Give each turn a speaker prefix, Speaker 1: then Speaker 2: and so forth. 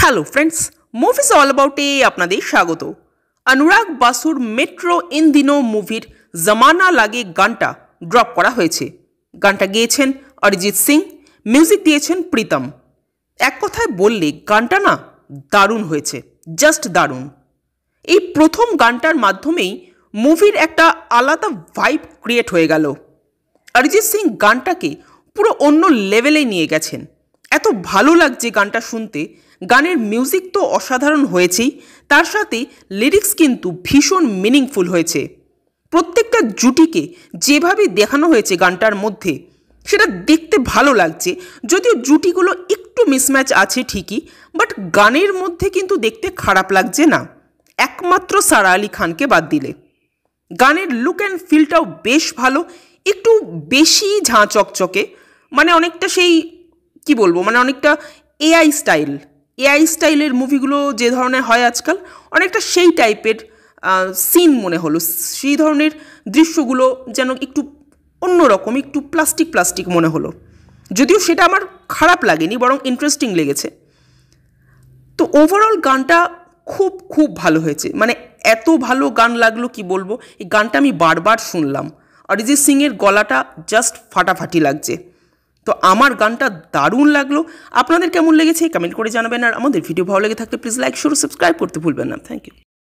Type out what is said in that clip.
Speaker 1: Hello friends, movies all অ্যাবাউটে আপনাদের স্বাগত। অনুরাগ বাসুর মেট্রো ইন দিনো মুভির জমানা লাগে গানটা ড্রপ করা হয়েছে। গানটা গেয়েছেন অরিজিৎ সিং, মিউজিক দিয়েছেন প্রীতম। এক কথায় বললে গানটা না দারুণ হয়েছে, জাস্ট দারুণ। এই প্রথম গানটার মাধ্যমেই মুভির একটা আলাদা ভাইব ক্রিয়েট হয়ে গেল। অরিজিৎ সিং গানটাকে পুরো অন্য লেভেলে নিয়ে গেছেন। এত ভালো লাগছে গানটা শুনতে। গানের মিউজিক তো অসাধারণ হয়েছেই, তার সাথে লিরিক্স কিন্তু ভীষণ মিনিংফুল হয়েছে। প্রত্যেকটা জুটিকে যেভাবে দেখানো হয়েছে গানটার মধ্যে, সেটা দেখতে ভালো লাগছে। যদিও জুটিগুলো একটু মিসম্যাচ আছে ঠিকই, বাট গানের মধ্যে কিন্তু দেখতে খারাপ লাগছে না, একমাত্র সারা আলি খানকে বাদ দিলে। গানের লুক অ্যান্ড ফিলটাও বেশ ভালো, একটু বেশি ঝাঁ চকচকে, মানে অনেকটা সেই কি বলবো, মানে অনেকটা এআই স্টাইলের মুভিগুলো যে ধরনের হয় আজকাল, অনেকটা সেই টাইপের সিন মনে হলো। সেই ধরনের দৃশ্যগুলো যেন একটু অন্যরকম, একটু প্লাস্টিক মনে হলো। যদিও সেটা আমার খারাপ লাগেনি, বরং ইন্টারেস্টিং লেগেছে। তো ওভারঅল গানটা খুব ভালো হয়েছে। মানে এত ভালো গান লাগলো কি বলবো। এই গানটা আমি বারবার শুনলাম। অরিজিৎ সিংয়ের গলাটা জাস্ট ফাটাফাটি লাগছে। তো আমার গানটা দারুণ লাগলো। আপনাদের কেমন লেগেছে কমেন্ট করে জানাবেন। আর আমাদের ভিডিও ভালো লেগে থাকলে প্লিজ লাইক, শেয়ার, সাবস্ক্রাইব করতে ভুলবেন না। Thank you.